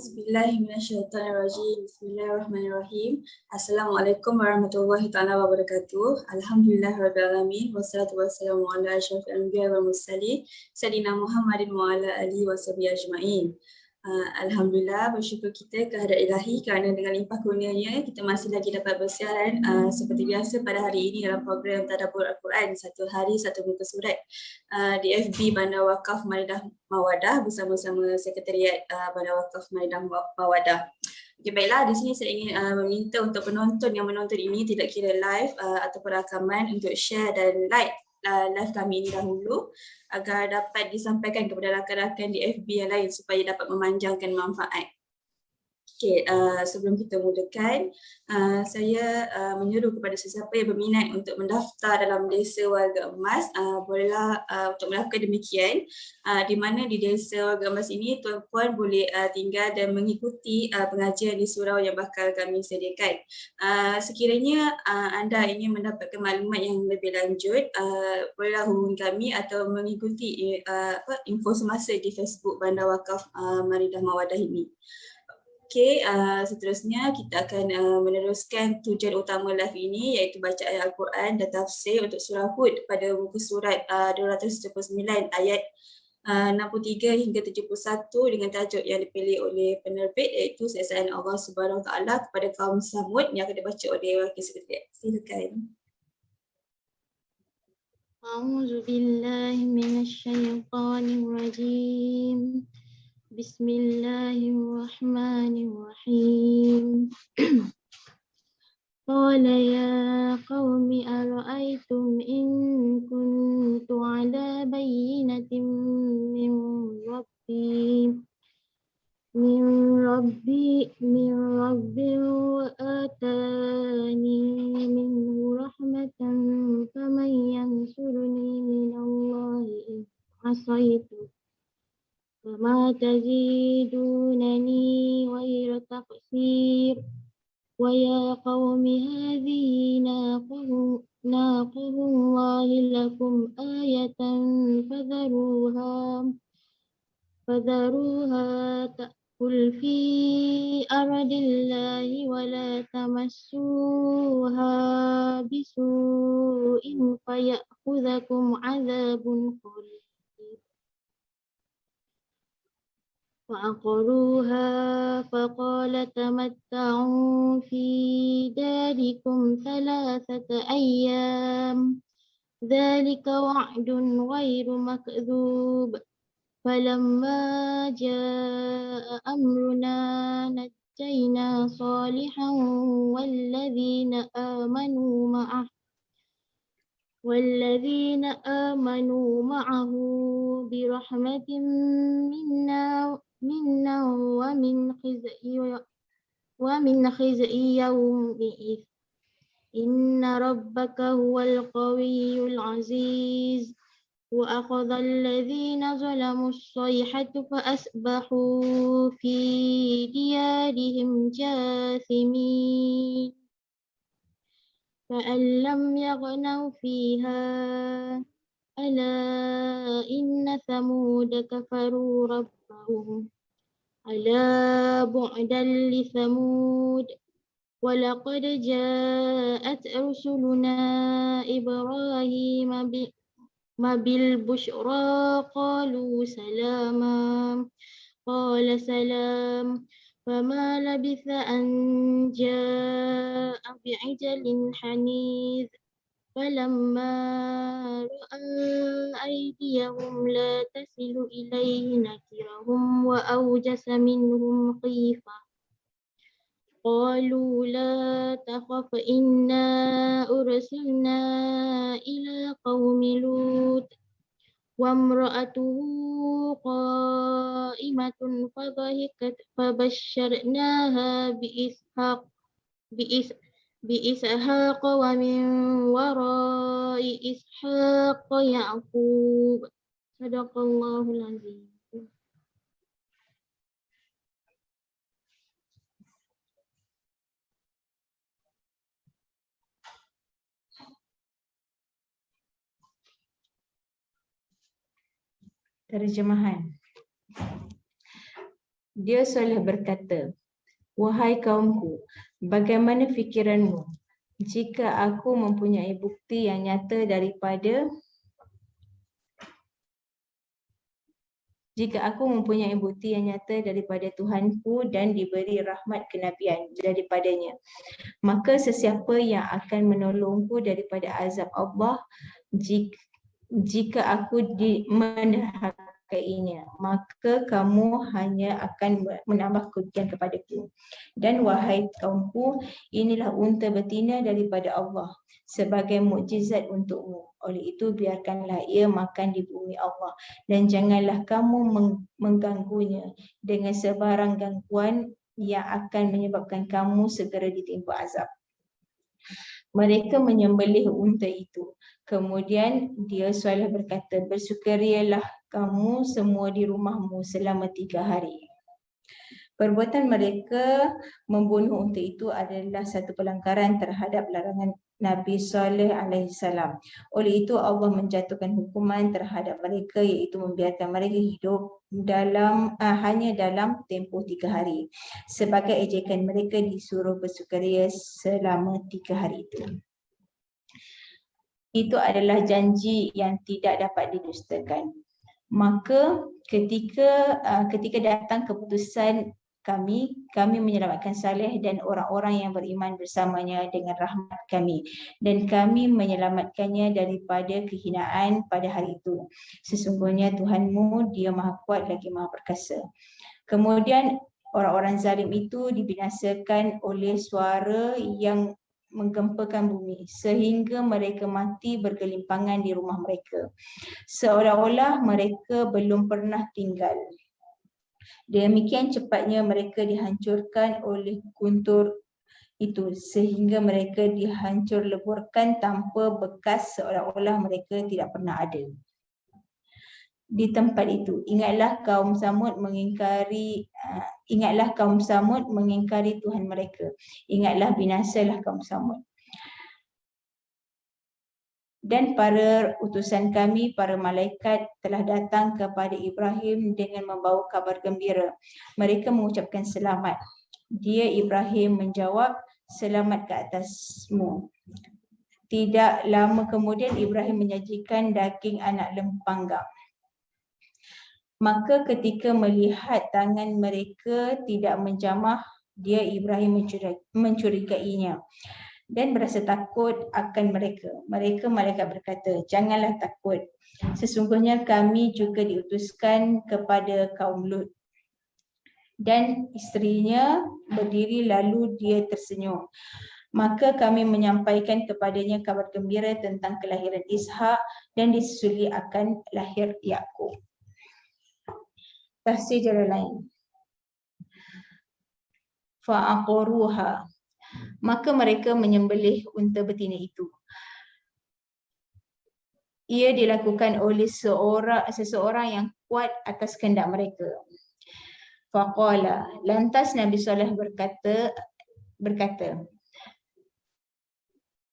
A'udzubillahiminasyaitonirrajim. Bismillahirrahmanirrahim. Assalamualaikum warahmatullahi taala wabarakatuh. Alhamdulillahirabbil alamin wassalatu wassalamu ala asyrafil anbiya'i wal mursalin sayyidina Muhammadin wa ala alihi washabihi ajmain. Alhamdulillah, bersyukur kita kehadrat Ilahi kerana dengan limpah kurnianya kita masih lagi dapat bersiaran seperti biasa pada hari ini dalam program Tadabbur Al-Quran, satu hari satu muka surat di FB Bandar Wakaf Maridah Mawadah bersama-sama Sekretariat Bandar Wakaf Maridah Mawadah. Okay, baiklah, di sini saya ingin meminta untuk penonton yang menonton ini tidak kira live ataupun rakaman untuk share dan like live kami ini dahulu agar dapat disampaikan kepada rakan-rakan di FB yang lain supaya dapat memanjangkan manfaat. Okey, sebelum kita mulakan, saya menyeru kepada sesiapa yang berminat untuk mendaftar dalam Desa Warga Emas, bolehlah untuk melakukan demikian, di mana di Desa Warga Emas ini tuan-puan boleh tinggal dan mengikuti pengajian di surau yang bakal kami sediakan. Sekiranya anda ingin mendapatkan maklumat yang lebih lanjut, bolehlah hubungi kami atau mengikuti info semasa di Facebook Bandar Wakaf Maridah Mawadah ini. Okey, seterusnya kita akan meneruskan tujuan utama live ini iaitu bacaan Al-Quran dan tafsir untuk surah Hud pada muka surat 279 ayat 63 hingga 71 dengan tajuk yang dipilih oleh penerbit iaitu Siasaan Allah Subhanahu Wa Taala kepada kaum Samud yang akan dibaca oleh Wakil Sekretariat. Silakan. A'udzu billahi minasyaitonir rajim. Bismillahirrahmanirrahim. Qala ya qaumi ara'aytum in kuntu ala bayyinatin min rabbi wa atani minhu rahmatan faman yansuruni minallahi in asaitu وما تزيدونني غير تقصير ويا قوم هذه ناقه الله لكم آية فذروها تأكل في أرض الله ولا تمسوها بسوء فيأخذكم عذاب قريب فعقروها فقال تمتعوا في داركم 3 أيام ذلك وعد غير مكذوب فلما جاء أمرنا نجينا صالحا والذين آمنوا معه برحمة منا ومن خزي يومئذ إن ربك هو القوي العزيز وأخذ الذين ظلموا الصيحة فأصبحوا في ديارهم جاثمين كأن لم يغنوا فيها ألا إن ثمود كفروا ربهم ألا بعدا لثمود ولقد جاءت رسلنا إبراهيم بالبشرى قالوا سلاما قال سلام فما لبث أن جاء بعجل حنيذ فلما رأى أيديهم لا تصل إليه نكرهم وأوجس منهم خيفة قالوا لا تخف إنا أرسلنا إلى قوم لوط وامرأته قائمة فضحكت فبشرناها بإسحاق ومن وراء إسحاق يعقوب صدق الله العظيم. Terjemahan. Dia Saleh berkata, wahai kaumku, bagaimana fikiranmu jika aku mempunyai bukti yang nyata daripada Tuhanku dan diberi rahmat kenabian daripadanya, maka sesiapa yang akan menolongku daripada azab Allah jika aku menderhakainya, maka kamu hanya akan menambah kerugian kepadaku. Dan wahai kaumku, inilah unta betina daripada Allah sebagai mukjizat untukmu. Oleh itu biarkanlah ia makan di bumi Allah dan janganlah kamu mengganggunya dengan sebarang gangguan yang akan menyebabkan kamu segera ditimpa azab. Mereka menyembelih unta itu. Kemudian dia Saleh berkata, bersukarialah kamu semua di rumahmu selama 3 hari. Perbuatan mereka membunuh unta itu adalah satu pelanggaran terhadap larangan Nabi Saleh alaihissalam. Oleh itu Allah menjatuhkan hukuman terhadap mereka, iaitu membiarkan mereka hidup hanya dalam tempoh 3 hari. Sebagai ejekan mereka disuruh bersukaria selama 3 hari itu. Itu adalah janji yang tidak dapat didustakan. Maka ketika datang keputusan kami menyelamatkan Saleh dan orang-orang yang beriman bersamanya dengan rahmat kami, dan kami menyelamatkannya daripada kehinaan pada hari itu. Sesungguhnya Tuhanmu, Dia Maha Kuat lagi Maha Perkasa. Kemudian orang-orang zalim itu dibinasakan oleh suara yang menggempakan bumi sehingga mereka mati bergelimpangan di rumah mereka, seolah-olah mereka belum pernah tinggal. Demikian cepatnya mereka dihancurkan oleh guntur itu sehingga mereka dihancur leburkan tanpa bekas, seolah-olah mereka tidak pernah ada. Di tempat itu ingatlah kaum Samud mengingkari Tuhan mereka. Ingatlah binasalah kaum Samud. Dan para utusan kami, para malaikat telah datang kepada Ibrahim dengan membawa kabar gembira. Mereka mengucapkan selamat. Dia Ibrahim menjawab, selamat ke atasmu. Tidak lama kemudian Ibrahim menyajikan daging anak lempanggang. Maka ketika melihat tangan mereka tidak menjamah, dia Ibrahim mencurigainya dan berasa takut akan mereka. Mereka malaikat berkata, janganlah takut. Sesungguhnya kami juga diutuskan kepada kaum Lut. Dan isterinya berdiri lalu dia tersenyum. Maka kami menyampaikan kepadanya kabar gembira tentang kelahiran Ishak dan disusuli akan lahir Yakub. Tafsir jalan lain. Fa'aqaruha. Maka mereka menyembelih unta betina itu. Ia dilakukan oleh seseorang yang kuat atas kehendak mereka. Faqala, lantas Nabi Saleh berkata,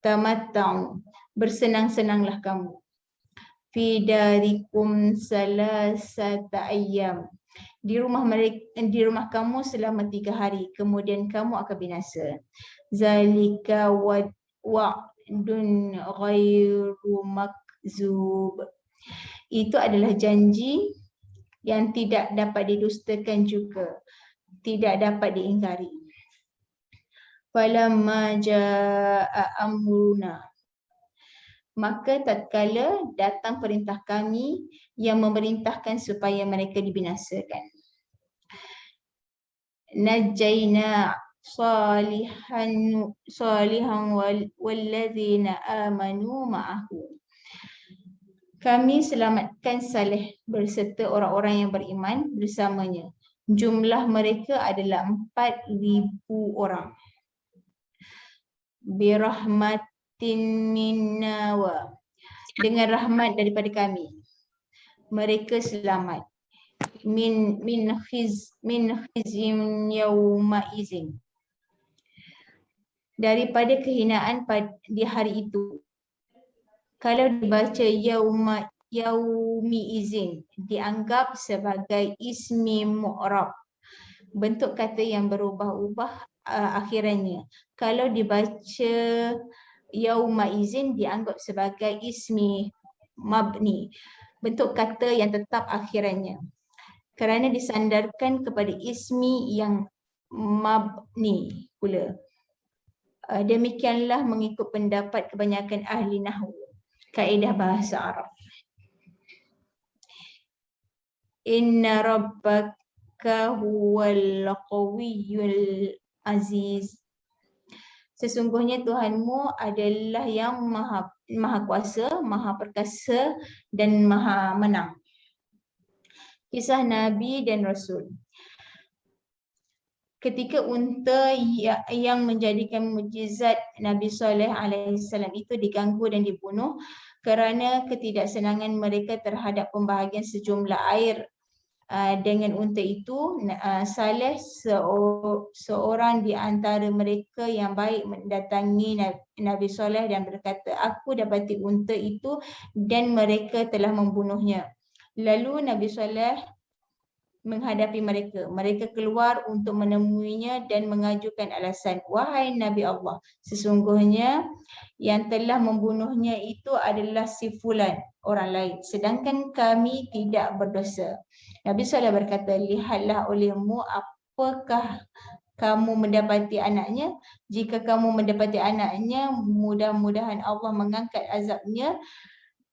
tamatta'u, bersenang-senanglah kamu. Fi darikum salasata ayyam, di rumah kamu selama 3 hari, kemudian kamu akan binasa. Zalika wa'dun ghairu makzub. Itu adalah janji yang tidak dapat didustakan juga, tidak dapat diingkari. Falamma jaa'a amruna, maka tatkala datang perintah kami yang memerintahkan supaya mereka dibinasakan. Najjayna salihan walladzina amanu ma'ahu. Kami selamatkan Saleh berserta orang-orang yang beriman bersamanya. Jumlah mereka adalah 4,000 orang. Birahmatin minna wa, dengan rahmat daripada kami mereka selamat. Min khizyin yawma izin, daripada kehinaan di hari itu. Kalau dibaca yaumi izin dianggap sebagai ismi mu'rab, bentuk kata yang berubah-ubah akhirannya. Kalau dibaca yauma izin dianggap sebagai ismi mabni, bentuk kata yang tetap akhirannya, kerana disandarkan kepada ismi yang mabni pula. Demikianlah mengikut pendapat kebanyakan ahli nahwu, kaedah bahasa Arab. Inna rabbaka huwal qawiyyul aziz. Sesungguhnya Tuhanmu adalah yang maha kuasa, maha perkasa dan maha menang. Kisah Nabi dan Rasul. Ketika unta yang menjadikan mukjizat Nabi Saleh alaihissalam itu diganggu dan dibunuh kerana ketidaksenangan mereka terhadap pembahagian sejumlah air dengan unta itu, Saleh seorang di antara mereka yang baik mendatangi Nabi Saleh dan berkata, aku dapati unta itu dan mereka telah membunuhnya. Lalu Nabi Saleh menghadapi mereka. Mereka keluar untuk menemuinya dan mengajukan alasan, wahai Nabi Allah, sesungguhnya yang telah membunuhnya itu adalah si fulan, orang lain, sedangkan kami tidak berdosa. Nabi SAW berkata, lihatlah olehmu apakah kamu mendapati anaknya. Jika kamu mendapati anaknya, mudah-mudahan Allah mengangkat azabnya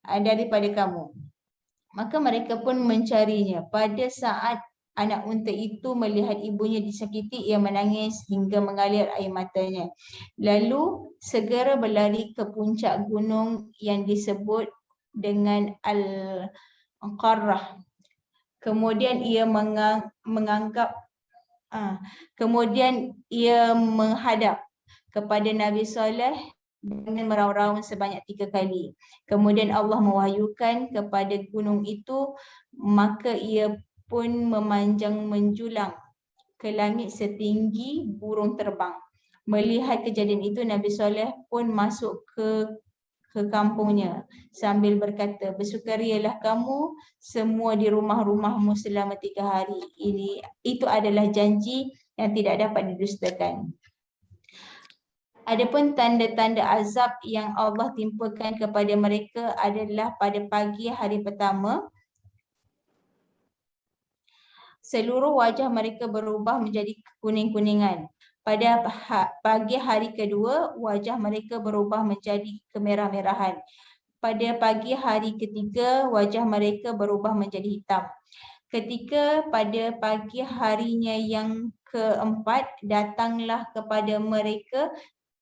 daripada kamu. Maka mereka pun mencarinya. Pada saat anak unta itu melihat ibunya disakiti, ia menangis hingga mengalir air matanya. Lalu segera berlari ke puncak gunung yang disebut dengan Al-Qarrah. Kemudian ia menghadap kepada Nabi Saleh dengan meraung-raung sebanyak 3 kali. Kemudian Allah mewahyukan kepada gunung itu, maka ia pun memanjang menjulang ke langit setinggi burung terbang. Melihat kejadian itu, Nabi Saleh pun masuk ke kampungnya sambil berkata, bersukarialah kamu semua di rumah-rumahmu selama 3 hari. Itu adalah janji yang tidak dapat didustakan. Adapun tanda-tanda azab yang Allah timpakan kepada mereka adalah pada pagi hari pertama, seluruh wajah mereka berubah menjadi kuning-kuningan. Pada pagi hari kedua, wajah mereka berubah menjadi kemerah-merahan. Pada pagi hari ketiga, wajah mereka berubah menjadi hitam. Ketika pada pagi harinya yang keempat, datanglah kepada mereka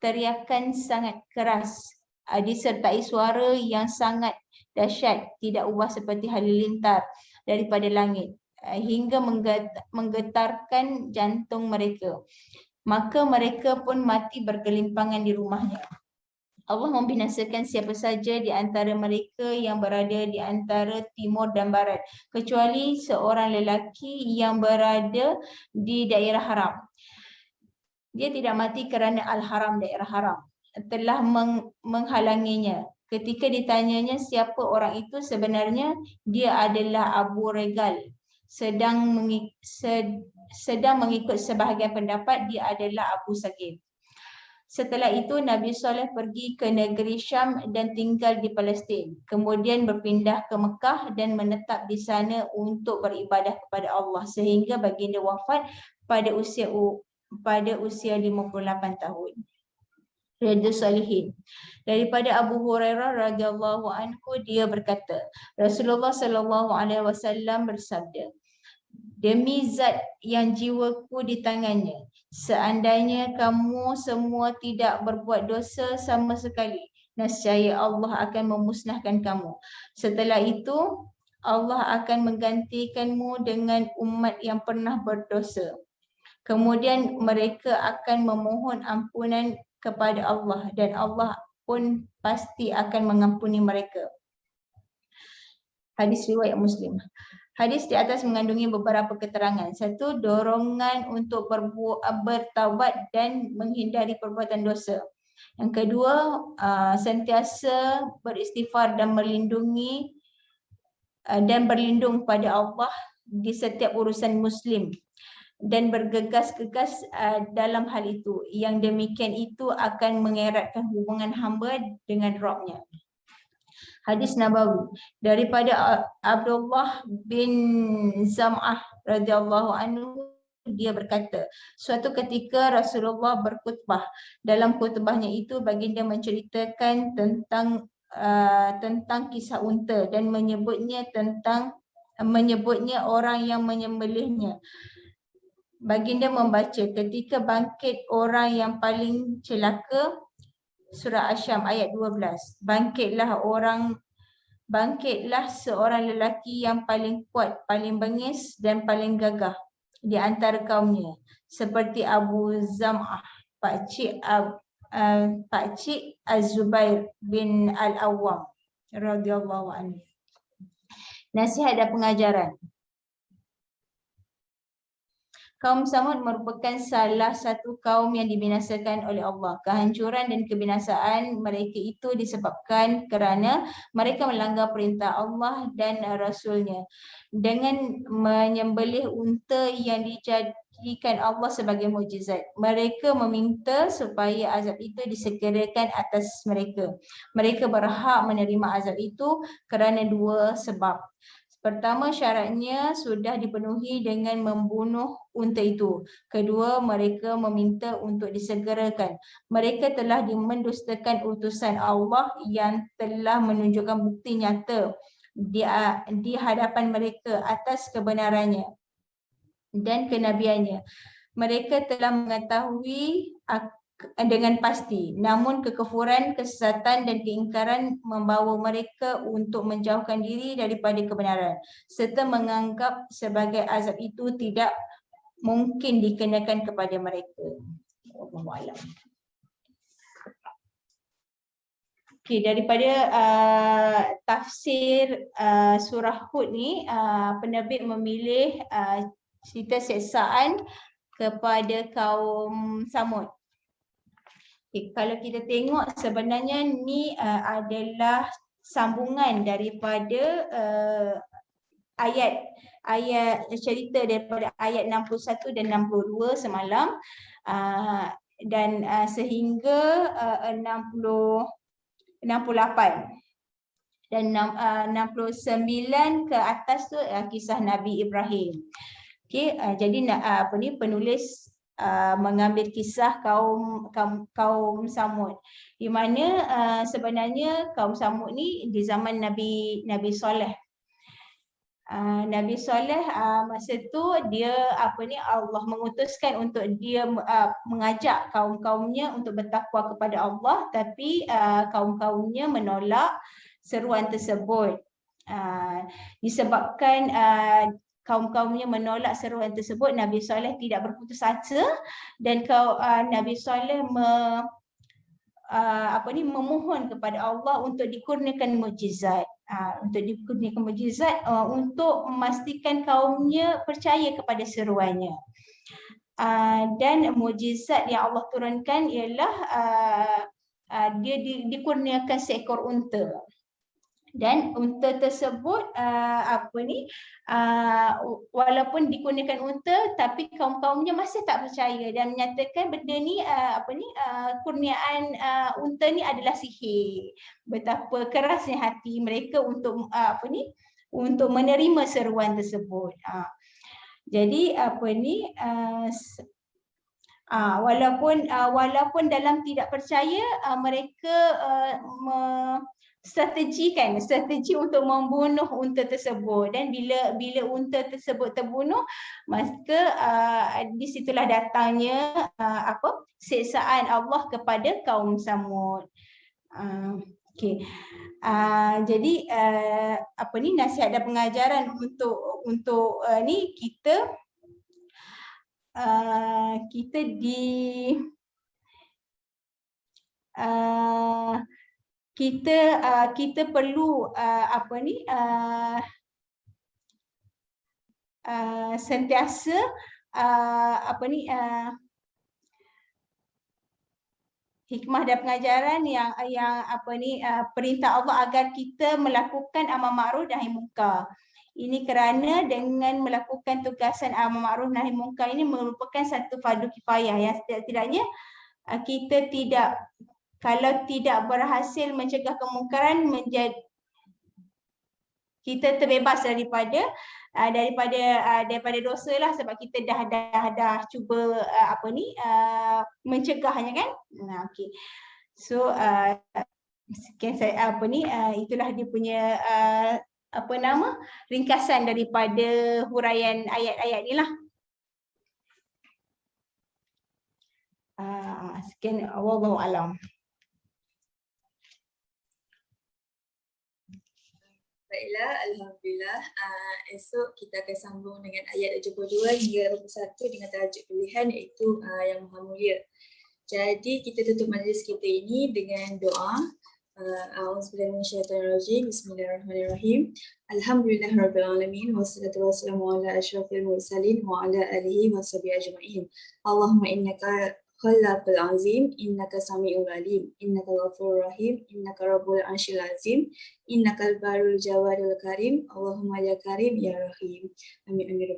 teriakan sangat keras disertai suara yang sangat dahsyat, tidak ubah seperti halilintar daripada langit hingga menggetarkan jantung mereka. Maka mereka pun mati bergelimpangan di rumahnya. Allah membinasakan siapa saja di antara mereka yang berada di antara timur dan barat, kecuali seorang lelaki yang berada di daerah haram. Dia tidak mati kerana Al-Haram, daerah haram, telah menghalanginya. Ketika ditanyanya siapa orang itu, sebenarnya dia adalah Abu Regal. Sedang mengikut sebahagian pendapat, dia adalah Abu Sagif. Setelah itu, Nabi Saleh pergi ke negeri Syam dan tinggal di Palestin. Kemudian berpindah ke Mekah dan menetap di sana untuk beribadah kepada Allah sehingga baginda wafat pada usia 58 tahun. Riyadhus Salihin. Daripada Abu Hurairah radhiyallahu anhu, dia berkata, Rasulullah sallallahu alaihi wasallam bersabda, demi zat yang jiwaku di tangannya, seandainya kamu semua tidak berbuat dosa sama sekali, nescaya Allah akan memusnahkan kamu. Setelah itu, Allah akan menggantikanmu dengan umat yang pernah berdosa. Kemudian mereka akan memohon ampunan kepada Allah dan Allah pun pasti akan mengampuni mereka. Hadis riwayat Muslim. Hadis di atas mengandungi beberapa keterangan. Satu, dorongan untuk bertaubat dan menghindari perbuatan dosa. Yang kedua, sentiasa beristighfar dan berlindung pada Allah di setiap urusan Muslim. dan bergegas-gegas dalam hal itu. Yang demikian itu akan mengeratkan hubungan hamba dengan Rabb-nya. Hadis Nabawi daripada Abdullah bin Zam'ah radhiyallahu anhu, dia berkata, suatu ketika Rasulullah berkhutbah. Dalam khutbahnya itu baginda menceritakan tentang kisah unta dan menyebutnya orang yang menyembelihnya. Baginda membaca, ketika bangkit orang yang paling celaka, surah Asyam ayat 12. Bangkitlah seorang lelaki yang paling kuat, paling bengis dan paling gagah di antara kaumnya, seperti Abu Zam'ah, pakcik Az-Zubair bin Al-Awwam radhiyallahu anhu. Nasihat dan pengajaran. Kaum Samud merupakan salah satu kaum yang dibinasakan oleh Allah. Kehancuran dan kebinasaan mereka itu disebabkan kerana mereka melanggar perintah Allah dan Rasul-Nya dengan menyembelih unta yang dijadikan Allah sebagai mukjizat. Mereka meminta supaya azab itu disegerakan atas mereka. Mereka berhak menerima azab itu kerana dua sebab. Pertama, syaratnya sudah dipenuhi dengan membunuh unta itu. Kedua, mereka meminta untuk disegerakan. Mereka telah mendustakan utusan Allah yang telah menunjukkan bukti nyata di hadapan mereka atas kebenarannya dan kenabiannya. Mereka telah mengetahui dengan pasti, namun kekufuran, kesesatan dan keingkaran membawa mereka untuk menjauhkan diri daripada kebenaran serta menganggap sebagai azab itu tidak mungkin dikenakan kepada mereka. Wallahualam. Okey, daripada tafsir surah Hud ni, penerbit memilih cerita siksaan kepada kaum Samud. Okay, kalau kita tengok sebenarnya ni adalah sambungan daripada ayat cerita daripada ayat 61 dan 62 semalam dan sehingga 68 dan 69 ke atas tu kisah Nabi Ibrahim. Okey, jadi penulis mengambil kisah kaum Samud, di mana sebenarnya kaum Samud ni di zaman Nabi Soleh. Nabi Soleh masa tu dia Allah mengutuskan untuk dia mengajak kaum-kaumnya untuk bertakwa kepada Allah, tapi kaum-kaumnya menolak seruan tersebut. Disebabkan kaum-kaumnya menolak seruan tersebut, Nabi Soleh tidak berputus asa dan Nabi Soleh memohon kepada Allah untuk dikurniakan mukjizat, untuk memastikan kaumnya percaya kepada seruannya. Dan mukjizat yang Allah turunkan ialah dia dikurniakan seekor unta. Dan unta tersebut walaupun dikurniakan unta, tapi kaum-kaumnya masih tak percaya dan menyatakan benda ni kurniaan unta ni adalah sihir. Betapa kerasnya hati mereka untuk untuk menerima seruan tersebut. Jadi walaupun dalam tidak percaya, mereka strategi untuk membunuh unta tersebut, dan bila unta tersebut terbunuh, maka di situlah datangnya siksaan Allah kepada kaum Samud. Okey. Jadi nasihat dan pengajaran untuk ni kita kita perlu sentiasa hikmah dan pengajaran yang perintah Allah agar kita melakukan amal ma'ruf dan nahi munkar. Ini kerana dengan melakukan tugasan amar ma'ruf nahi munkar ini merupakan satu fardu kifayah ya. Setidaknya kita tidak, kalau tidak berhasil mencegah kemungkaran, kita terbebas daripada dosa lah, sebab kita dah cuba mencegahnya kan. Okey. So sekian saya itulah dia punya ringkasan daripada huraian ayat-ayat ni lah. Sekian, wallahu alam. Baiklah, Alhamdulillah. Esok kita akan sambung dengan ayat 72 hingga 81 dengan tajuk pilihan, iaitu Yang Maha Mulia. Jadi kita tutup majlis kita ini dengan doa. A'udzubillahi minasyaitonirrajim. Bismillahirrahmanirrahim. Alhamdulillahirabbil alamin wassalatu wassalamu ala asyrafil mursalin wa ala alihi washabihi ajmain. Allahumma innaka khallaqul azim, innaka samiul alim, innaka ghafurur rahim, innaka rabbul arsyil azim, innakal barul jawadul karim. Allahumma ya karim ya rahim. Amin amin.